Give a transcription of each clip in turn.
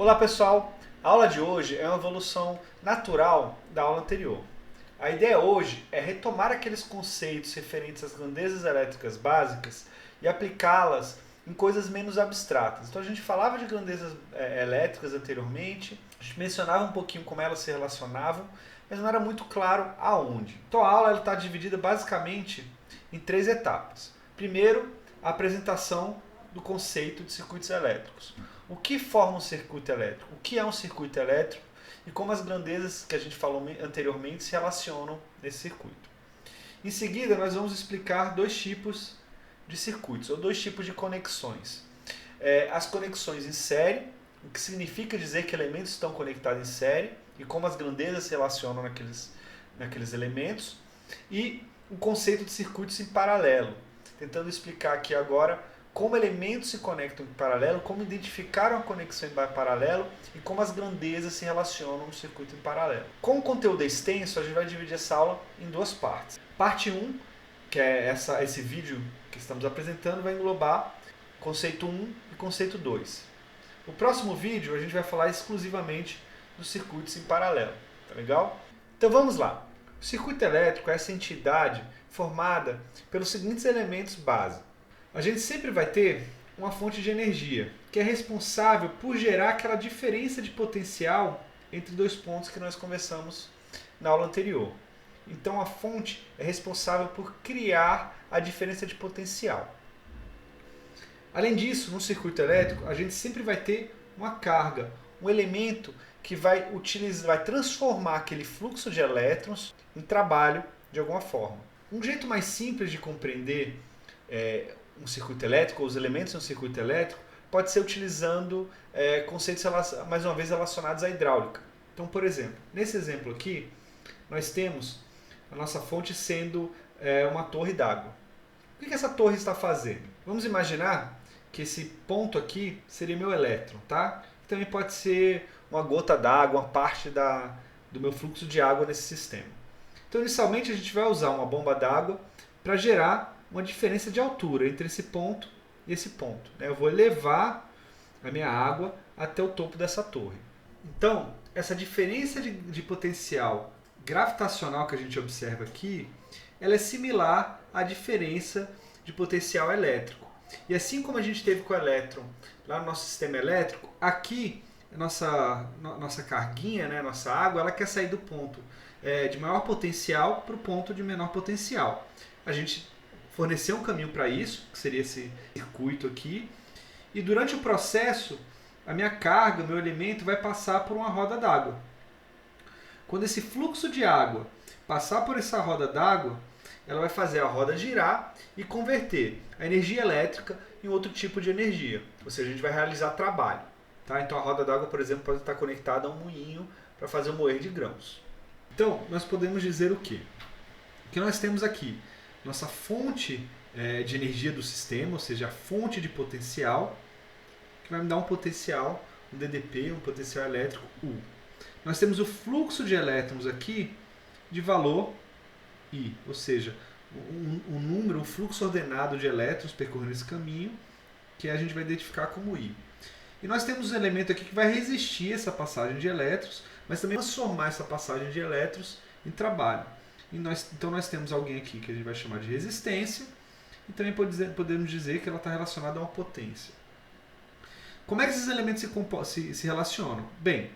Olá pessoal, a aula de hoje é uma evolução natural da aula anterior. A ideia hoje é retomar aqueles conceitos referentes às grandezas elétricas básicas e aplicá-las em coisas menos abstratas. Então a gente falava de grandezas elétricas anteriormente, a gente mencionava um pouquinho como elas se relacionavam, mas não era muito claro aonde. Então a aula está dividida basicamente em três etapas. Primeiro, a apresentação do conceito de circuitos elétricos. O que forma um circuito elétrico? O que é um circuito elétrico? E como as grandezas que a gente falou anteriormente se relacionam nesse circuito. Em seguida, nós vamos explicar dois tipos de circuitos, ou dois tipos de conexões. As conexões em série, o que significa dizer que elementos estão conectados em série, e como as grandezas se relacionam naqueles elementos, e o conceito de circuitos em paralelo, tentando explicar aqui agora como elementos se conectam em paralelo, como identificar uma conexão em paralelo e como as grandezas se relacionam no circuito em paralelo. Como o conteúdo é extenso, a gente vai dividir essa aula em duas partes. Parte 1, que é esse vídeo que estamos apresentando, vai englobar conceito 1 e conceito 2. No próximo vídeo, a gente vai falar exclusivamente dos circuitos em paralelo. Tá legal? Então vamos lá. O circuito elétrico é essa entidade formada pelos seguintes elementos básicos. A gente sempre vai ter uma fonte de energia, que é responsável por gerar aquela diferença de potencial entre dois pontos que nós conversamos na aula anterior. Então a fonte é responsável por criar a diferença de potencial. Além disso, no circuito elétrico, a gente sempre vai ter uma carga, um elemento que vai transformar aquele fluxo de elétrons em trabalho de alguma forma. Um jeito mais simples de compreender um circuito elétrico, ou os elementos de um circuito elétrico, pode ser utilizando conceitos, mais uma vez, relacionados à hidráulica. Então, por exemplo, nesse exemplo aqui, nós temos a nossa fonte sendo uma torre d'água. O que essa torre está fazendo? Vamos imaginar que esse ponto aqui seria meu elétron, tá? Também pode ser uma gota d'água, uma parte do meu fluxo de água nesse sistema. Então, inicialmente, a gente vai usar uma bomba d'água para gerar uma diferença de altura entre esse ponto e esse ponto. Eu vou elevar a minha água até o topo dessa torre. Então, essa diferença de potencial gravitacional que a gente observa aqui, ela é similar à diferença de potencial elétrico. E assim como a gente teve com o elétron lá no nosso sistema elétrico, aqui nossa carguinha, nossa água, ela quer sair do ponto de maior potencial para o ponto de menor potencial. A gente forneceu um caminho para isso, que seria esse circuito aqui, e durante o processo, a minha carga, o meu elemento, vai passar por uma roda d'água. Quando esse fluxo de água passar por essa roda d'água, ela vai fazer a roda girar e converter a energia elétrica em outro tipo de energia, ou seja, a gente vai realizar trabalho. Tá? Então a roda d'água, por exemplo, pode estar conectada a um moinho para fazer o moer de grãos. Então, nós podemos dizer o quê? O que nós temos aqui? Nossa fonte de energia do sistema, ou seja, a fonte de potencial, que vai me dar um potencial, um DDP, um potencial elétrico U. Nós temos o fluxo de elétrons aqui de valor I, ou seja, um número, um fluxo ordenado de elétrons percorrendo esse caminho, que a gente vai identificar como I. E nós temos um elemento aqui que vai resistir essa passagem de elétrons, mas também transformar essa passagem de elétrons em trabalho. Então nós temos alguém aqui que a gente vai chamar de resistência e também podemos dizer que ela está relacionada a uma potência. Como é que esses elementos se relacionam? Bem,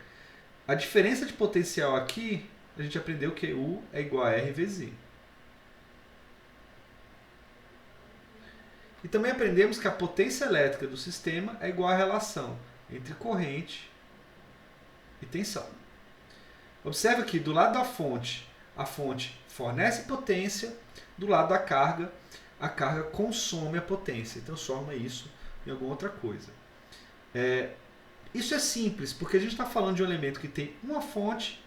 a diferença de potencial aqui, a gente aprendeu que U é igual a R vezes I. E também aprendemos que a potência elétrica do sistema é igual à relação entre corrente e tensão. Observe que do lado da fonte, a fonte fornece potência, do lado da carga, a carga consome a potência e transforma isso em alguma outra coisa. Isso é simples, porque a gente está falando de um elemento que tem uma fonte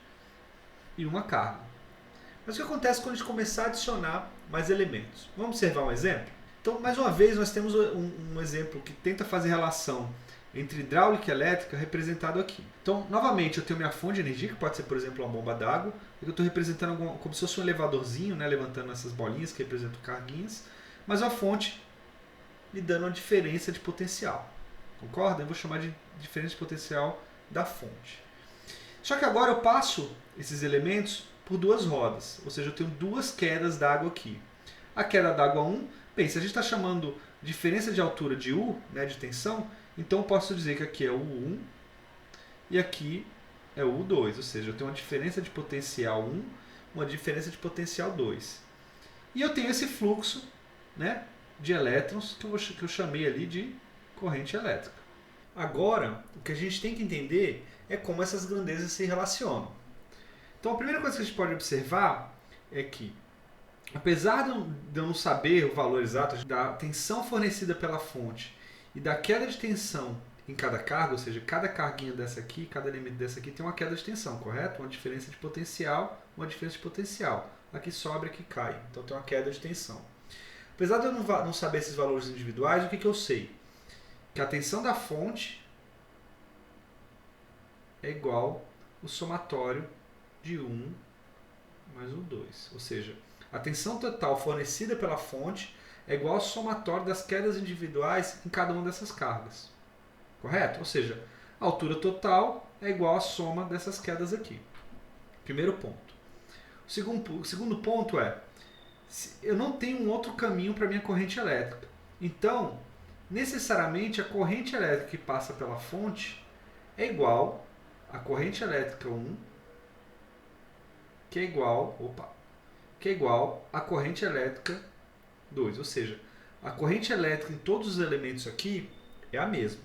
e uma carga. Mas o que acontece quando a gente começar a adicionar mais elementos? Vamos observar um exemplo? Então, mais uma vez, nós temos um exemplo que tenta fazer relação entre hidráulica e elétrica representado aqui. Então, novamente, eu tenho minha fonte de energia, que pode ser, por exemplo, uma bomba d'água, e eu estou representando como se fosse um elevadorzinho, levantando essas bolinhas que representam carguinhas, mas a fonte me dando uma diferença de potencial. Concorda? Eu vou chamar de diferença de potencial da fonte. Só que agora eu passo esses elementos por duas rodas, ou seja, eu tenho duas quedas d'água aqui. A queda d'água 1, bem, se a gente está chamando diferença de altura de U, né, de tensão, então eu posso dizer que aqui é o U1 e aqui é o U2, ou seja, eu tenho uma diferença de potencial 1, uma diferença de potencial 2. E eu tenho esse fluxo, né, de elétrons que eu chamei ali de corrente elétrica. Agora, o que a gente tem que entender é como essas grandezas se relacionam. Então, a primeira coisa que a gente pode observar é que, apesar de eu não saber o valor exato da tensão fornecida pela fonte e da queda de tensão em cada carga, ou seja, cada carguinha dessa aqui, cada elemento dessa aqui tem uma queda de tensão, correto? Uma diferença de potencial, uma diferença de potencial. Aqui sobe, aqui cai. Então tem uma queda de tensão. Apesar de eu não saber esses valores individuais, o que eu sei? Que a tensão da fonte é igual ao somatório de 1 mais o 2. Ou seja, a tensão total fornecida pela fonte é igual ao somatório das quedas individuais em cada uma dessas cargas. Correto? Ou seja, a altura total é igual à soma dessas quedas aqui. Primeiro ponto. O segundo ponto é, eu não tenho um outro caminho para a minha corrente elétrica. Então, necessariamente, a corrente elétrica que passa pela fonte é igual à corrente elétrica 1, que é igual à corrente elétrica 2. Ou seja, a corrente elétrica em todos os elementos aqui é a mesma.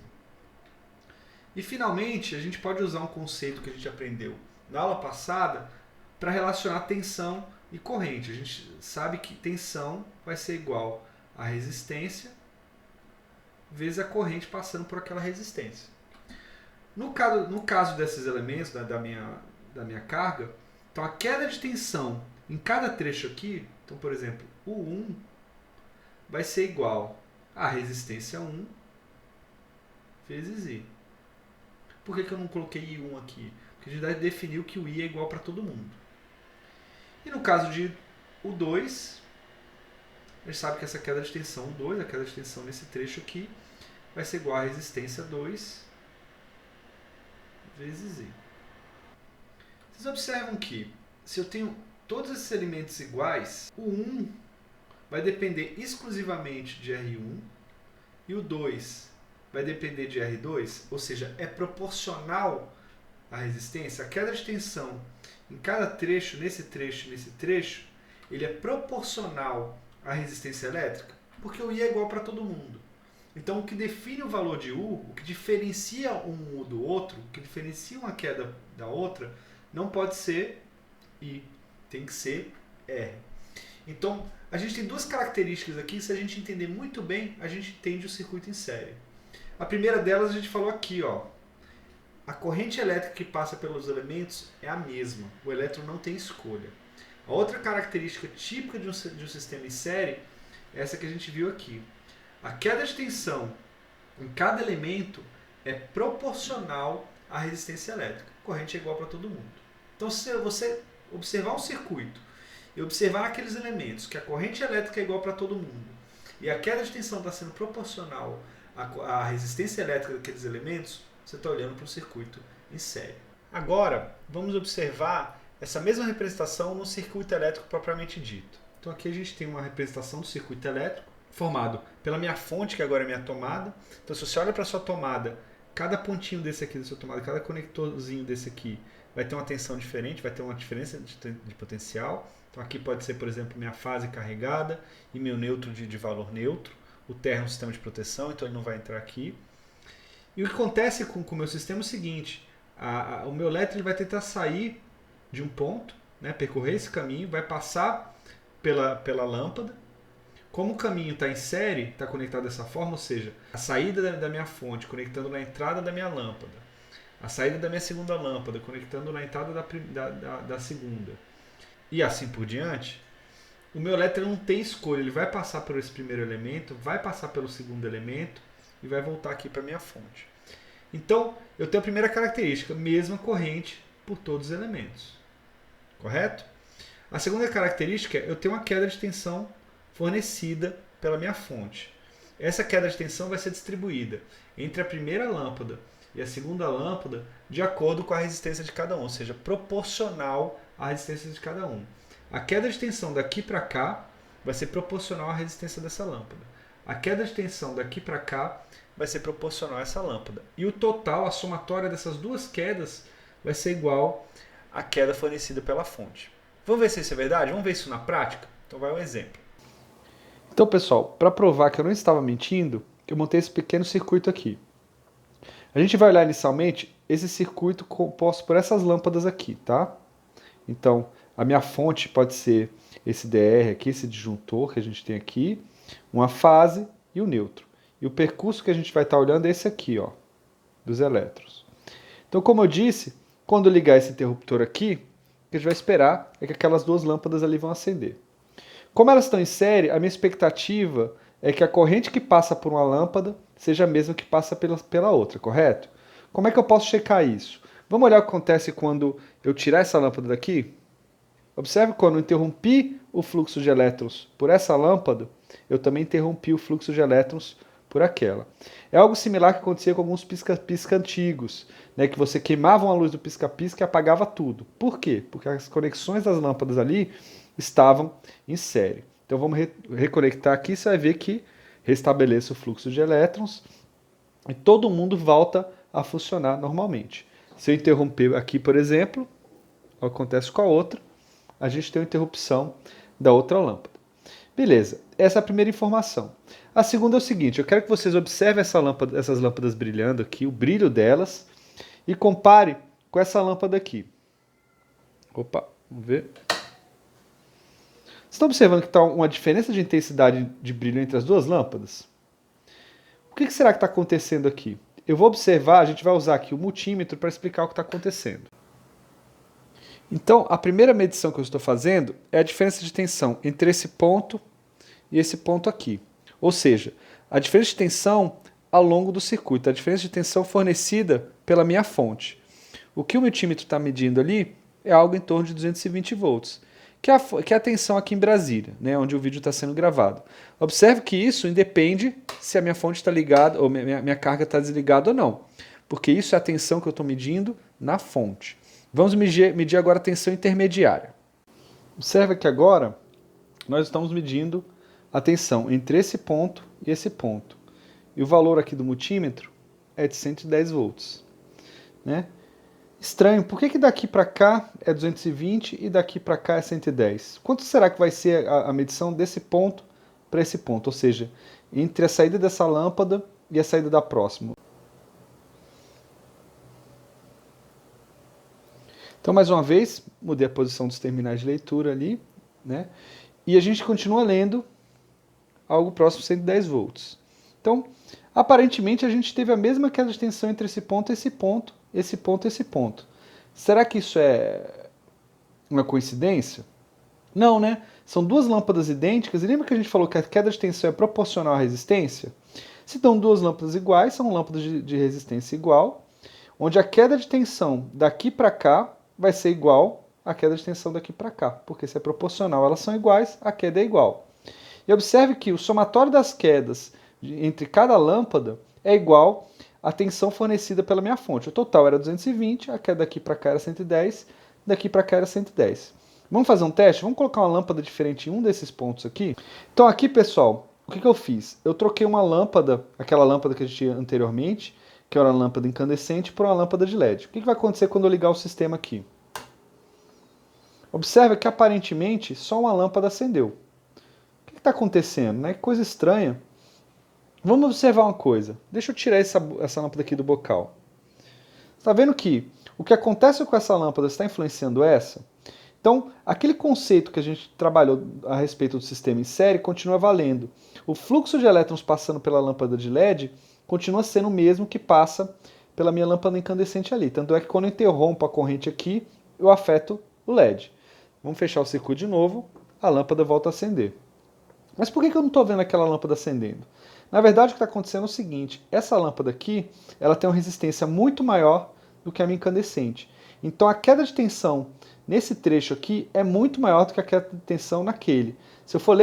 E, finalmente, a gente pode usar um conceito que a gente aprendeu na aula passada para relacionar tensão e corrente. A gente sabe que tensão vai ser igual a resistência vezes a corrente passando por aquela resistência. No caso desses elementos, da minha carga, então a queda de tensão em cada trecho aqui, então, por exemplo, o 1 vai ser igual a resistência 1 vezes I. Por que eu não coloquei I1 aqui? Porque a gente já definiu que o I é igual para todo mundo. E no caso de U2, a gente sabe que essa queda de tensão U2, a queda de tensão nesse trecho aqui, vai ser igual a resistência 2 vezes I. Vocês observam que, se eu tenho todos esses elementos iguais, o 1 vai depender exclusivamente de R1 e o 2 vai depender de R2, ou seja, é proporcional à resistência. A queda de tensão em cada trecho, nesse trecho, ele é proporcional à resistência elétrica, porque o I é igual para todo mundo. Então, o que define o valor de U, o que diferencia um U do outro, o que diferencia uma queda da outra, não pode ser I, tem que ser R. Então, a gente tem duas características aqui, se a gente entender muito bem, a gente entende o circuito em série. A primeira delas a gente falou aqui, ó. A corrente elétrica que passa pelos elementos é a mesma, o elétron não tem escolha. A outra característica típica de um sistema em série é essa que a gente viu aqui. A queda de tensão em cada elemento é proporcional à resistência elétrica. A corrente é igual para todo mundo. Então, se você observar um circuito e observar aqueles elementos que a corrente elétrica é igual para todo mundo e a queda de tensão está sendo proporcional à resistência elétrica daqueles elementos, você está olhando para o circuito em série. Agora, vamos observar essa mesma representação no circuito elétrico propriamente dito. Então aqui a gente tem uma representação do circuito elétrico formado pela minha fonte, que agora é minha tomada. Então se você olha para a sua tomada, cada pontinho desse aqui da sua tomada, cada conectorzinho desse aqui vai ter uma tensão diferente, vai ter uma diferença de potencial. Então aqui pode ser, por exemplo, minha fase carregada e meu neutro de valor neutro. O terra é um sistema de proteção, então ele não vai entrar aqui. E o que acontece com o meu sistema é o seguinte, o meu elétron vai tentar sair de um ponto, né, percorrer esse caminho, vai passar pela lâmpada. Como o caminho está em série, está conectado dessa forma, ou seja, a saída da minha fonte conectando na entrada da minha lâmpada, a saída da minha segunda lâmpada conectando na entrada da segunda, e assim por diante, o meu elétron não tem escolha, ele vai passar por esse primeiro elemento, vai passar pelo segundo elemento e vai voltar aqui para a minha fonte. Então, eu tenho a primeira característica, mesma corrente por todos os elementos. Correto? A segunda característica é eu tenho uma queda de tensão fornecida pela minha fonte. Essa queda de tensão vai ser distribuída entre a primeira lâmpada e a segunda lâmpada de acordo com a resistência de cada um, ou seja, proporcional à resistência de cada um. A queda de tensão daqui para cá vai ser proporcional à resistência dessa lâmpada. A queda de tensão daqui para cá vai ser proporcional a essa lâmpada. E o total, a somatória dessas duas quedas, vai ser igual à queda fornecida pela fonte. Vamos ver se isso é verdade? Vamos ver isso na prática? Então vai um exemplo. Então, pessoal, para provar que eu não estava mentindo, eu montei esse pequeno circuito aqui. A gente vai olhar inicialmente esse circuito composto por essas lâmpadas aqui, tá? Então, a minha fonte pode ser esse DR aqui, esse disjuntor que a gente tem aqui, uma fase e o neutro. E o percurso que a gente vai estar olhando é esse aqui, ó, dos elétrons. Então, como eu disse, quando ligar esse interruptor aqui, o que a gente vai esperar é que aquelas duas lâmpadas ali vão acender. Como elas estão em série, a minha expectativa é que a corrente que passa por uma lâmpada seja a mesma que passa pela outra, correto? Como é que eu posso checar isso? Vamos olhar o que acontece quando eu tirar essa lâmpada daqui? Observe quando eu interrompi o fluxo de elétrons por essa lâmpada, eu também interrompi o fluxo de elétrons por aquela. É algo similar que acontecia com alguns pisca-pisca antigos, né, que você queimava a luz do pisca-pisca e apagava tudo. Por quê? Porque as conexões das lâmpadas ali estavam em série. Então vamos reconectar aqui, você vai ver que restabeleça o fluxo de elétrons e todo mundo volta a funcionar normalmente. Se eu interromper aqui, por exemplo, acontece com a outra, a gente tem uma interrupção da outra lâmpada. Beleza, essa é a primeira informação. A segunda é o seguinte, eu quero que vocês observem essas lâmpadas brilhando aqui, o brilho delas, e compare com essa lâmpada aqui. Opa, vamos ver. Vocês estão observando que está uma diferença de intensidade de brilho entre as duas lâmpadas? O que será que está acontecendo aqui? Eu vou observar, a gente vai usar aqui o multímetro para explicar o que está acontecendo. Então, a primeira medição que eu estou fazendo é a diferença de tensão entre esse ponto e esse ponto aqui. Ou seja, a diferença de tensão ao longo do circuito, a diferença de tensão fornecida pela minha fonte. O que o multímetro está medindo ali é algo em torno de 220 volts, que é a tensão aqui em Brasília, né, onde o vídeo está sendo gravado. Observe que isso independe se a minha fonte está ligada ou minha carga está desligada ou não, porque isso é a tensão que eu estou medindo na fonte. Vamos medir agora a tensão intermediária. Observe que agora nós estamos medindo a tensão entre esse ponto e esse ponto. E o valor aqui do multímetro é de 110 volts. Né? Estranho, por que daqui para cá é 220 e daqui para cá é 110? Quanto será que vai ser a medição desse ponto para esse ponto? Ou seja, entre a saída dessa lâmpada e a saída da próxima. Então, mais uma vez, mudei a posição dos terminais de leitura ali, né? E a gente continua lendo algo próximo de 110 volts. Então, aparentemente, a gente teve a mesma queda de tensão entre esse ponto e esse ponto, esse ponto e esse ponto. Será que isso é uma coincidência? Não, né? São duas lâmpadas idênticas, e lembra que a gente falou que a queda de tensão é proporcional à resistência? Se estão duas lâmpadas iguais, são lâmpadas de resistência igual, onde a queda de tensão daqui para cá vai ser igual à queda de tensão daqui para cá, porque se é proporcional, elas são iguais, a queda é igual. E observe que o somatório das quedas entre cada lâmpada é igual à tensão fornecida pela minha fonte. O total era 220, a queda daqui para cá era 110, daqui para cá era 110. Vamos fazer um teste? Vamos colocar uma lâmpada diferente em um desses pontos aqui? Então aqui, pessoal, o que eu fiz? Eu troquei uma lâmpada, aquela lâmpada que a gente tinha anteriormente, que era uma lâmpada incandescente, por uma lâmpada de LED. O que vai acontecer quando eu ligar o sistema aqui? Observe que aparentemente só uma lâmpada acendeu. O que está acontecendo? Né? Que coisa estranha. Vamos observar uma coisa. Deixa eu tirar essa lâmpada aqui do bocal. Está vendo que o que acontece com essa lâmpada está influenciando essa? Então, aquele conceito que a gente trabalhou a respeito do sistema em série continua valendo. O fluxo de elétrons passando pela lâmpada de LED continua sendo o mesmo que passa pela minha lâmpada incandescente ali. Tanto é que quando eu interrompo a corrente aqui, eu afeto o LED. Vamos fechar o circuito de novo, a lâmpada volta a acender. Mas por que eu não estou vendo aquela lâmpada acendendo? Na verdade, o que está acontecendo é o seguinte, essa lâmpada aqui, ela tem uma resistência muito maior do que a minha incandescente. Então a queda de tensão nesse trecho aqui é muito maior do que a queda de tensão naquele. Se eu for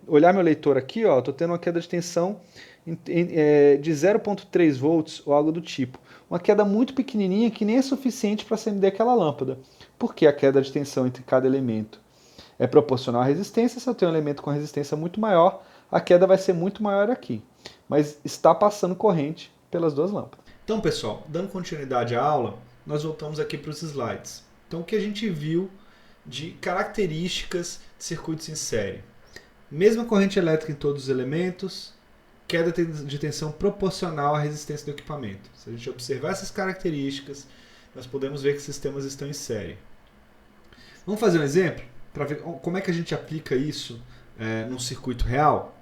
olhar meu leitor aqui, ó, eu estou tendo uma queda de tensão de 0,3 volts ou algo do tipo. Uma queda muito pequenininha que nem é suficiente para acender aquela lâmpada. Por que a queda de tensão entre cada elemento é proporcional à resistência? Se eu tenho um elemento com resistência muito maior, a queda vai ser muito maior aqui. Mas está passando corrente pelas duas lâmpadas. Então, pessoal, dando continuidade à aula, nós voltamos aqui para os slides. Então, o que a gente viu de características de circuitos em série? Mesma corrente elétrica em todos os elementos, queda de tensão proporcional à resistência do equipamento. Se a gente observar essas características, nós podemos ver que sistemas estão em série. Vamos fazer um exemplo para ver como é que a gente aplica isso num circuito real?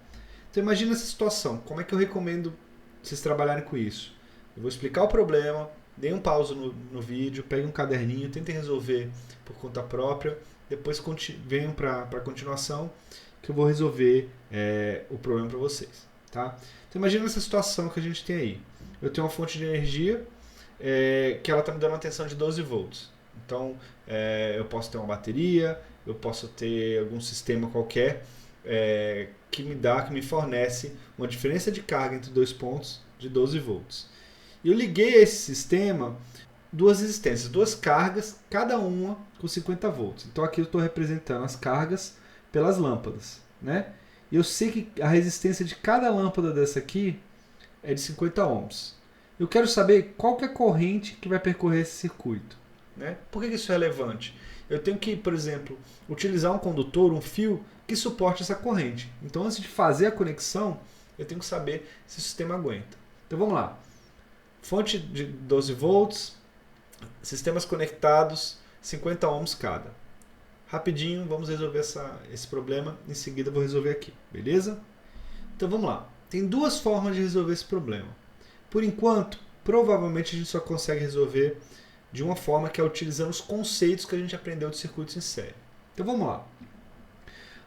Então imagina essa situação, como é que eu recomendo vocês trabalharem com isso? Eu vou explicar o problema, dê um pause no vídeo, pegue um caderninho, tentem resolver por conta própria, depois venham para a continuação que eu vou resolver o problema para vocês. Tá? Então imagina essa situação que a gente tem aí. Eu tenho uma fonte de energia que ela está me dando uma tensão de 12 volts. Então eu posso ter uma bateria, eu posso ter algum sistema qualquer que me fornece uma diferença de carga entre dois pontos de 12 volts. E eu liguei a esse sistema duas resistências, duas cargas, cada uma com 50 volts. Então aqui eu estou representando as cargas pelas lâmpadas, né? E eu sei que a resistência de cada lâmpada dessa aqui é de 50 ohms. Eu quero saber qual que é a corrente que vai percorrer esse circuito, né? Por que isso é relevante? Eu tenho que, por exemplo, utilizar um condutor, um fio, que suporte essa corrente. Então, antes de fazer a conexão, eu tenho que saber se o sistema aguenta. Então, vamos lá. Fonte de 12 volts, sistemas conectados, 50 ohms cada. Rapidinho, vamos resolver esse problema. Em seguida, eu vou resolver aqui, beleza? Então, vamos lá. Tem duas formas de resolver esse problema. Por enquanto, provavelmente a gente só consegue resolver de uma forma que é utilizando os conceitos que a gente aprendeu de circuitos em série. Então vamos lá.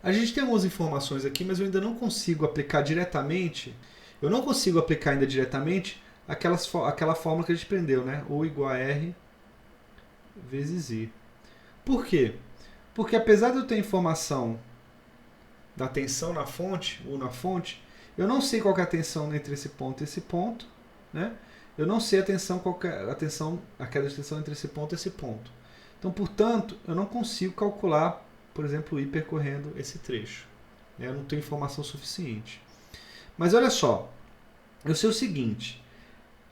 A gente tem algumas informações aqui, mas eu ainda não consigo aplicar diretamente. Eu não consigo aplicar ainda diretamente aquela fórmula que a gente aprendeu, né? U igual a R vezes I. Por quê? Porque apesar de eu ter informação da tensão na fonte, U na fonte, eu não sei qual é a tensão entre esse ponto e esse ponto, né? Eu não sei a queda de tensão entre esse ponto e esse ponto. Então, portanto, eu não consigo calcular, por exemplo, o I percorrendo esse trecho. Eu não tenho informação suficiente. Mas olha só, eu sei o seguinte,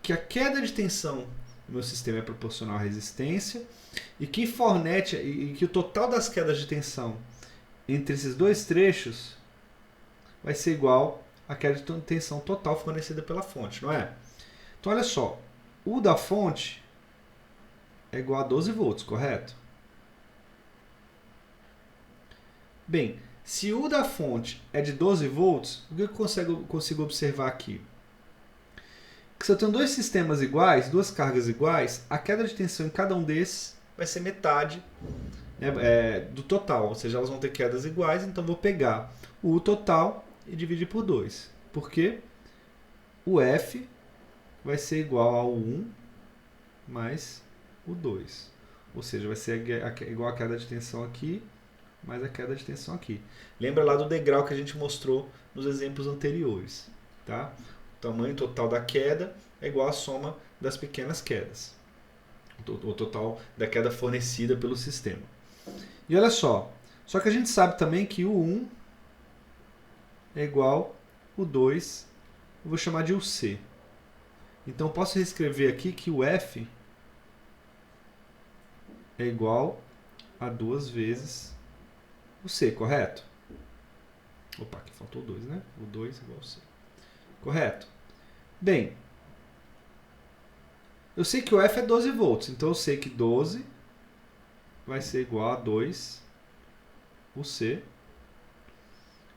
que a queda de tensão do meu sistema é proporcional à resistência e que o total das quedas de tensão entre esses dois trechos vai ser igual à queda de tensão total fornecida pela fonte, não é? Então, olha só, U da fonte é igual a 12 volts, correto? Bem, se U da fonte é de 12 volts, o que eu consigo observar aqui? Que se eu tenho dois sistemas iguais, duas cargas iguais, a queda de tensão em cada um desses vai ser metade, né, do total. Ou seja, elas vão ter quedas iguais, então eu vou pegar o U total e dividir por 2. Por quê? O F vai ser igual ao 1 mais o 2. Ou seja, vai ser igual a queda de tensão aqui, mais a queda de tensão aqui. Lembra lá do degrau que a gente mostrou nos exemplos anteriores. Tá? O tamanho total da queda é igual à soma das pequenas quedas. O total da queda fornecida pelo sistema. E olha só que a gente sabe também que o 1 é igual ao 2, eu vou chamar de UC. Então, eu posso reescrever aqui que o F é igual a 2 vezes o C, correto? Opa, aqui faltou o 2, né? O 2 é igual ao C. Correto? Bem, eu sei que o F é 12 volts, então eu sei que 12 vai ser igual a 2 o C.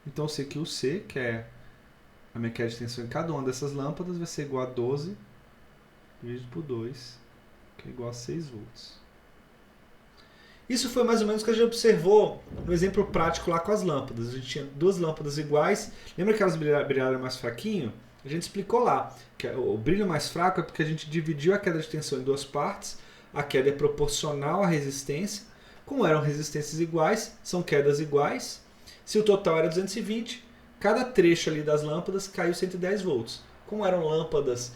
Então, eu sei que o C, que é a minha queda de tensão em cada uma dessas lâmpadas, vai ser igual a 12 dividido por 2, que é igual a 6 volts. Isso foi mais ou menos o que a gente observou no exemplo prático lá com as lâmpadas. A gente tinha duas lâmpadas iguais. Lembra que elas brilharam mais fraquinho? A gente explicou lá que o brilho mais fraco é porque a gente dividiu a queda de tensão em duas partes. A queda é proporcional à resistência. Como eram resistências iguais, são quedas iguais. Se o total era 220, cada trecho ali das lâmpadas caiu 110 volts. Como eram lâmpadas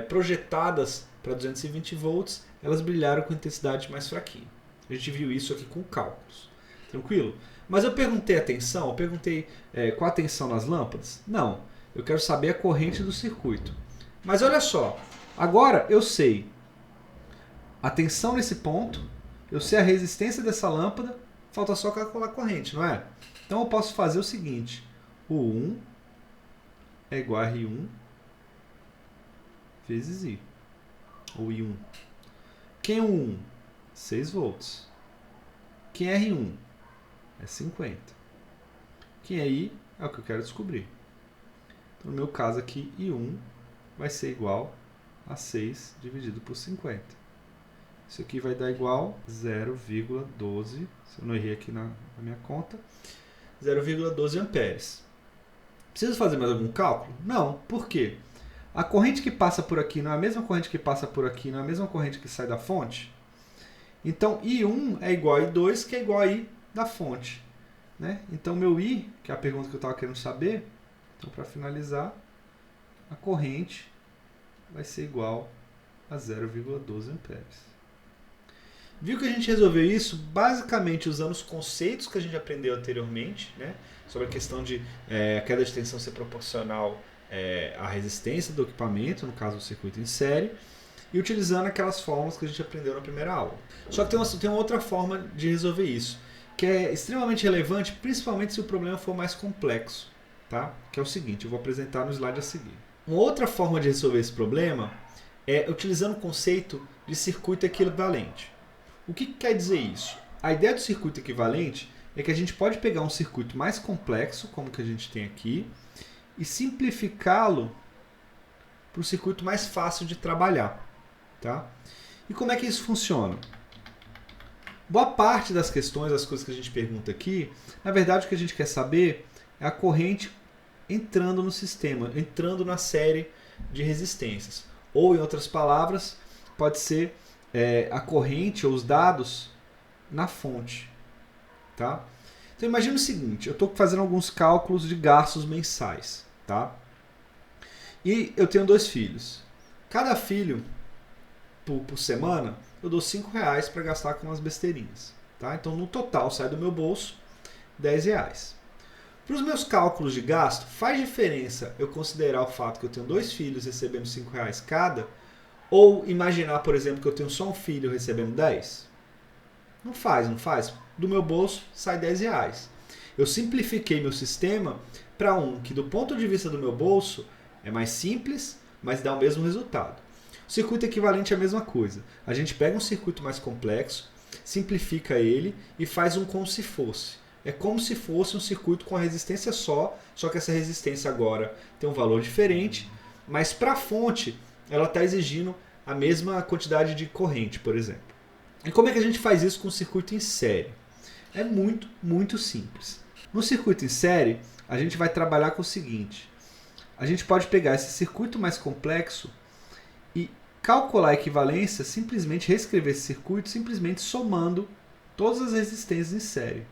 projetadas para 220 volts, elas brilharam com intensidade mais fraquinha. A gente viu isso aqui com cálculos. Tranquilo? Mas eu perguntei a tensão, eu perguntei qual a tensão nas lâmpadas? Não. Eu quero saber a corrente do circuito. Mas olha só, agora eu sei a tensão nesse ponto, eu sei a resistência dessa lâmpada, falta só calcular a corrente, não é? Então eu posso fazer o seguinte, o 1 é igual a R1 vezes I, ou I1. Quem é o 1? 6 volts. Quem é R1? É 50. Quem é I? É o que eu quero descobrir. Então, no meu caso aqui, I1 vai ser igual a 6 dividido por 50. Isso aqui vai dar igual 0,12, se eu não errei aqui na minha conta, 0,12 amperes. Preciso fazer mais algum cálculo? Não. Por quê? A corrente que passa por aqui não é a mesma corrente que passa por aqui, não é a mesma corrente que sai da fonte. Então, I1 é igual a I2, que é igual a I da fonte. Né? Então, meu I, que é a pergunta que eu estava querendo saber, então, para finalizar, a corrente vai ser igual a 0,12 amperes. Viu que a gente resolveu isso basicamente usando os conceitos que a gente aprendeu anteriormente, né? Sobre a questão de a queda de tensão ser proporcional à resistência do equipamento, no caso do circuito em série, e utilizando aquelas fórmulas que a gente aprendeu na primeira aula. Só que tem uma outra forma de resolver isso, que é extremamente relevante, principalmente se o problema for mais complexo, tá? Que é o seguinte, eu vou apresentar no slide a seguir. Uma outra forma de resolver esse problema é utilizando o conceito de circuito equivalente. O que quer dizer isso? A ideia do circuito equivalente é que a gente pode pegar um circuito mais complexo, como o que a gente tem aqui, e simplificá-lo para um circuito mais fácil de trabalhar. Tá? E como é que isso funciona? Boa parte das questões, das coisas que a gente pergunta aqui, na verdade o que a gente quer saber é a corrente entrando no sistema, entrando na série de resistências. Ou, em outras palavras, pode ser a corrente ou os dados na fonte. Tá? Então imagina o seguinte, eu estou fazendo alguns cálculos de gastos mensais. Tá? E eu tenho 2 filhos. Cada filho, por semana, eu dou R$5 para gastar com umas besteirinhas. Tá? Então no total sai do meu bolso R$10. Para os meus cálculos de gasto, faz diferença eu considerar o fato que eu tenho 2 filhos recebendo R$5 cada, ou imaginar, por exemplo, que eu tenho só um filho recebendo 10? Não faz, não faz. Do meu bolso sai R$10. Eu simplifiquei meu sistema para um que, do ponto de vista do meu bolso, é mais simples, mas dá o mesmo resultado. O circuito equivalente é a mesma coisa. A gente pega um circuito mais complexo, simplifica ele e faz um como se fosse. É como se fosse um circuito com a resistência só que essa resistência agora tem um valor diferente, mas para a fonte ela está exigindo a mesma quantidade de corrente, por exemplo. E como é que a gente faz isso com o circuito em série? É muito, muito simples. No circuito em série, a gente vai trabalhar com o seguinte. A gente pode pegar esse circuito mais complexo e calcular a equivalência, simplesmente reescrever esse circuito, simplesmente somando todas as resistências em série.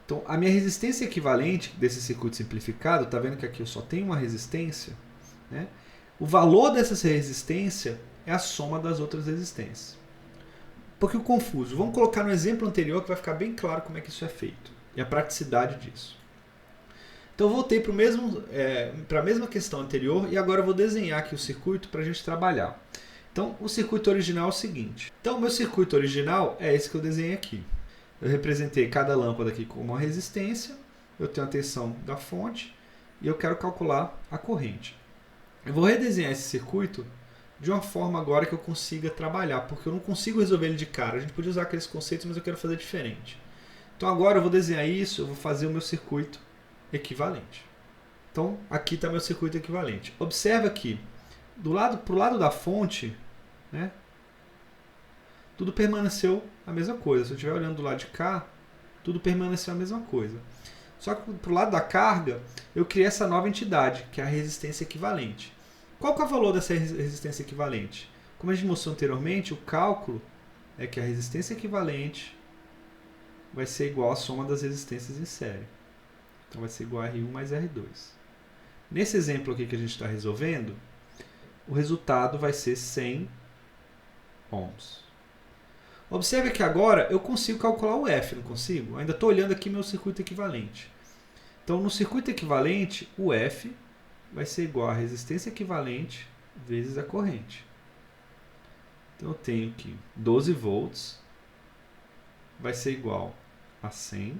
Então, a minha resistência equivalente desse circuito simplificado, está vendo que aqui eu só tenho uma resistência, né? O valor dessa resistência é a soma das outras resistências. Um pouquinho confuso. Vamos colocar no exemplo anterior que vai ficar bem claro como é que isso é feito e a praticidade disso. Então eu voltei para a mesma questão anterior e agora eu vou desenhar aqui o circuito para a gente trabalhar. Então o circuito original é o seguinte. Então o meu circuito original é esse que eu desenhei aqui. Eu representei cada lâmpada aqui com uma resistência, eu tenho a tensão da fonte e eu quero calcular a corrente. Eu vou redesenhar esse circuito de uma forma agora que eu consiga trabalhar, porque eu não consigo resolver ele de cara. A gente podia usar aqueles conceitos, mas eu quero fazer diferente. Então agora eu vou desenhar isso, eu vou fazer o meu circuito equivalente. Então aqui está meu circuito equivalente. Observa que para o lado da fonte, né, tudo permaneceu a mesma coisa. Se eu estiver olhando do lado de cá, tudo permaneceu a mesma coisa. Só que para o lado da carga, eu criei essa nova entidade, que é a resistência equivalente. Qual que é o valor dessa resistência equivalente? Como a gente mostrou anteriormente, o cálculo é que a resistência equivalente vai ser igual à soma das resistências em série. Então vai ser igual a R1 mais R2. Nesse exemplo aqui que a gente está resolvendo, o resultado vai ser 100 ohms. Observe que agora eu consigo calcular o F, não consigo? Ainda estou olhando aqui meu circuito equivalente. Então, no circuito equivalente, o F vai ser igual a resistência equivalente vezes a corrente. Então, eu tenho que 12 volts vai ser igual a 100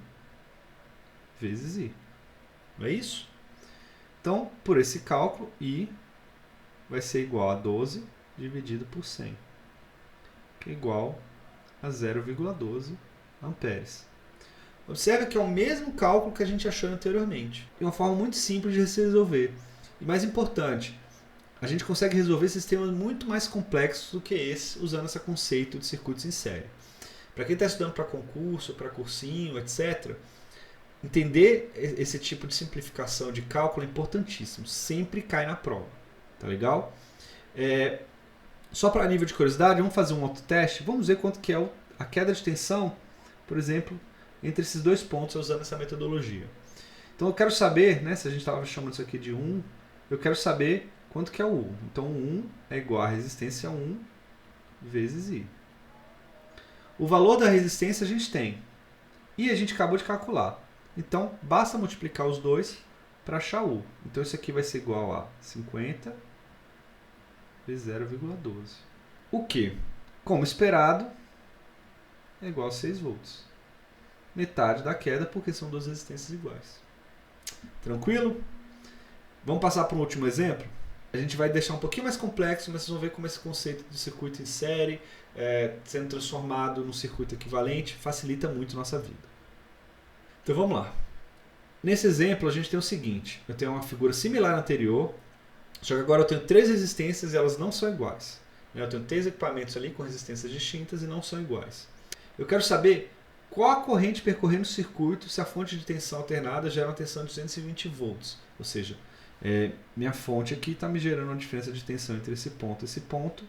vezes I. Não é isso? Então, por esse cálculo, I vai ser igual a 12 dividido por 100, que é igual a 0,12 amperes. Observe que é o mesmo cálculo que a gente achou anteriormente. É uma forma muito simples de se resolver. E mais importante, a gente consegue resolver sistemas muito mais complexos do que esse, usando esse conceito de circuitos em série. Para quem está estudando para concurso, para cursinho, etc., entender esse tipo de simplificação de cálculo é importantíssimo. Sempre cai na prova. Tá legal? Só para nível de curiosidade, vamos fazer um outro teste. Vamos ver quanto que é a queda de tensão, por exemplo, entre esses dois pontos usando essa metodologia. Então eu quero saber, né, se a gente estava chamando isso aqui de 1, eu quero saber quanto que é o U. Então o 1 é igual a resistência 1 vezes I. O valor da resistência a gente tem. E a gente acabou de calcular. Então basta multiplicar os dois para achar U. Então isso aqui vai ser igual a 50 vezes 0,12. O que, como esperado, é igual a 6 volts. Metade da queda, porque são duas resistências iguais. Tranquilo? Vamos passar para um último exemplo? A gente vai deixar um pouquinho mais complexo, mas vocês vão ver como esse conceito de circuito em série, sendo transformado num circuito equivalente, facilita muito a nossa vida. Então vamos lá. Nesse exemplo, a gente tem o seguinte. Eu tenho uma figura similar à anterior, só que agora eu tenho 3 resistências e elas não são iguais. Eu tenho 3 equipamentos ali com resistências distintas e não são iguais. Eu quero saber qual a corrente percorrendo o circuito se a fonte de tensão alternada gera uma tensão de 220 volts. Ou seja, minha fonte aqui está me gerando uma diferença de tensão entre esse ponto e esse ponto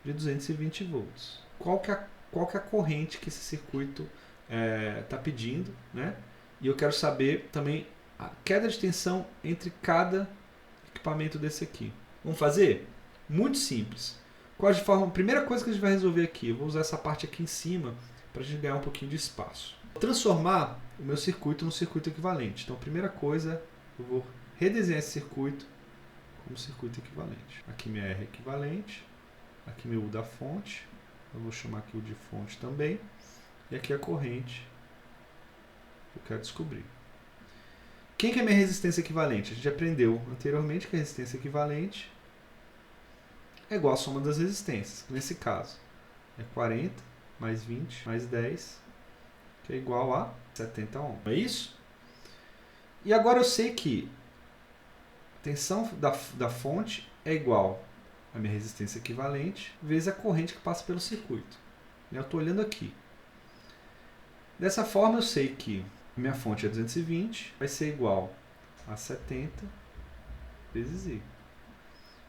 de 220 volts. Qual que é a corrente que esse circuito está pedindo, né? E eu quero saber também a queda de tensão entre cada equipamento desse aqui. Vamos fazer? Muito simples. Primeira coisa que a gente vai resolver aqui, eu vou usar essa parte aqui em cima para a gente ganhar um pouquinho de espaço. Vou transformar o meu circuito num circuito equivalente. Então, a primeira coisa, eu vou redesenhar esse circuito como circuito equivalente. Aqui minha R equivalente, aqui meu U da fonte, eu vou chamar aqui o de fonte também, e aqui a corrente que eu quero descobrir. Quem que é minha resistência equivalente? A gente aprendeu anteriormente que a resistência equivalente é igual à soma das resistências. Nesse caso, é 40 mais 20 mais 10, que é igual a 70 ohms. Não é isso? E agora eu sei que a tensão da fonte é igual à minha resistência equivalente vezes a corrente que passa pelo circuito. Eu estou olhando aqui. Dessa forma eu sei que minha fonte é 220, vai ser igual a 70 vezes I.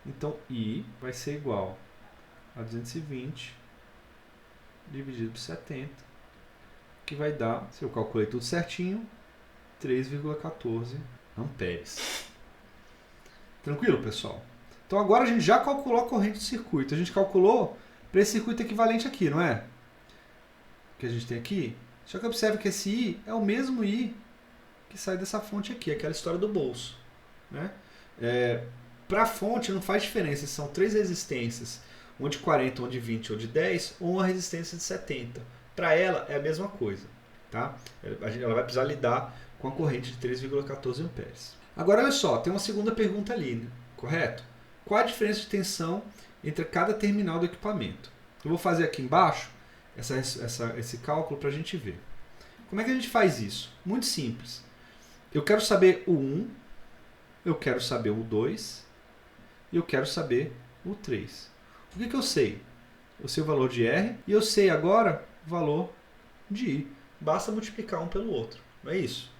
Então, I vai ser igual a 220 dividido por 70, que vai dar, se eu calculei tudo certinho, 3,14 amperes. Tranquilo, pessoal? Então, agora a gente já calculou a corrente do circuito. A gente calculou para esse circuito equivalente aqui, não é? Que a gente tem aqui. Só que observe que esse I é o mesmo I que sai dessa fonte aqui, aquela história do bolso, né? Para a fonte não faz diferença se são 3 resistências, uma de 40, uma de 20 ou de 10, ou uma resistência de 70. Para ela é a mesma coisa. Tá? Ela vai precisar lidar com a corrente de 3,14 amperes. Agora olha só, tem uma segunda pergunta ali, né? Correto? Qual a diferença de tensão entre cada terminal do equipamento? Eu vou fazer aqui embaixo esse cálculo para a gente ver. Como é que a gente faz isso? Muito simples. Eu quero saber o 1, eu quero saber o 2 e eu quero saber o 3. O que eu sei? Eu sei o valor de R e eu sei agora o valor de I. Basta multiplicar um pelo outro, não é isso?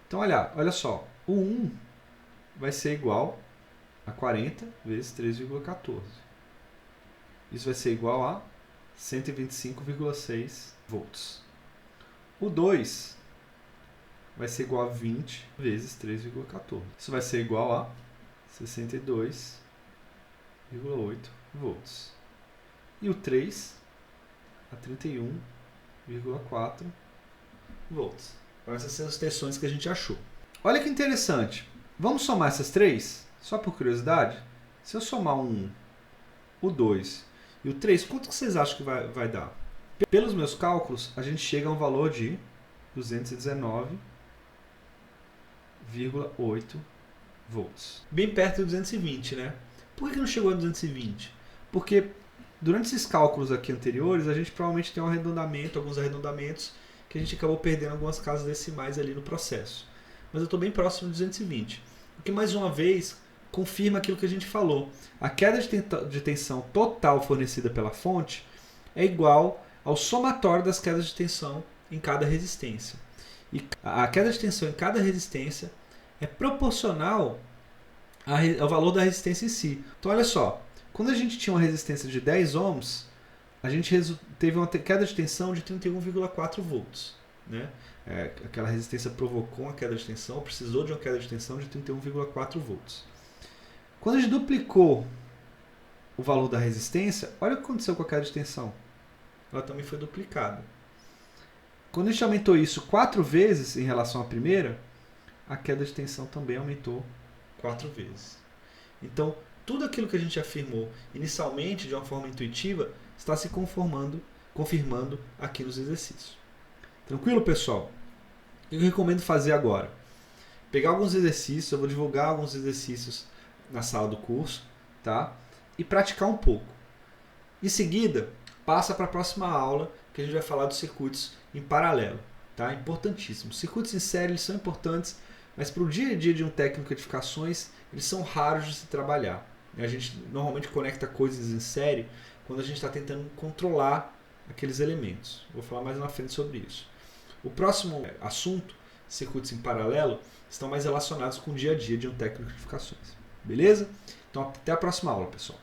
Então olha só, o 1 vai ser igual a 40 vezes 3,14. Isso vai ser igual a 125,6 volts. O 2 vai ser igual a 20 vezes 3,14. Isso vai ser igual a 62,8 volts. E o 3 a 31,4 volts. Então essas são as tensões que a gente achou. Olha que interessante. Vamos somar essas três? Só por curiosidade. Se eu somar o 2 e o 3, quanto que vocês acham que vai dar? Pelos meus cálculos, a gente chega a um valor de 219,8 volts. Bem perto de 220, né? Por que não chegou a 220? Porque durante esses cálculos aqui anteriores, a gente provavelmente tem alguns arredondamentos, que a gente acabou perdendo algumas casas decimais ali no processo. Mas eu estou bem próximo de 220. O que, mais uma vez, confirma aquilo que a gente falou. A queda de tensão total fornecida pela fonte é igual ao somatório das quedas de tensão em cada resistência. E a queda de tensão em cada resistência é proporcional ao valor da resistência em si. Então, olha só. Quando a gente tinha uma resistência de 10 ohms, a gente teve uma queda de tensão de 31,4 volts. Né? Aquela resistência provocou uma queda de tensão, precisou de uma queda de tensão de 31,4 volts. Quando a gente duplicou o valor da resistência, olha o que aconteceu com a queda de tensão. Ela também foi duplicada. Quando a gente aumentou isso 4 vezes em relação à primeira, a queda de tensão também aumentou 4 vezes. Então, tudo aquilo que a gente afirmou inicialmente de uma forma intuitiva está se confirmando aqui nos exercícios. Tranquilo, pessoal? O que eu recomendo fazer agora? Pegar alguns exercícios, eu vou divulgar alguns exercícios na sala do curso, tá? E praticar um pouco. Em seguida, passa para a próxima aula, que a gente vai falar dos circuitos em paralelo. Tá? Importantíssimo. Os circuitos em série eles são importantes, mas para o dia a dia de um técnico de edificações, eles são raros de se trabalhar. A gente normalmente conecta coisas em série quando a gente está tentando controlar aqueles elementos. Vou falar mais na frente sobre isso. O próximo assunto, circuitos em paralelo, estão mais relacionados com o dia a dia de um técnico de edificações. Beleza? Então até a próxima aula, pessoal.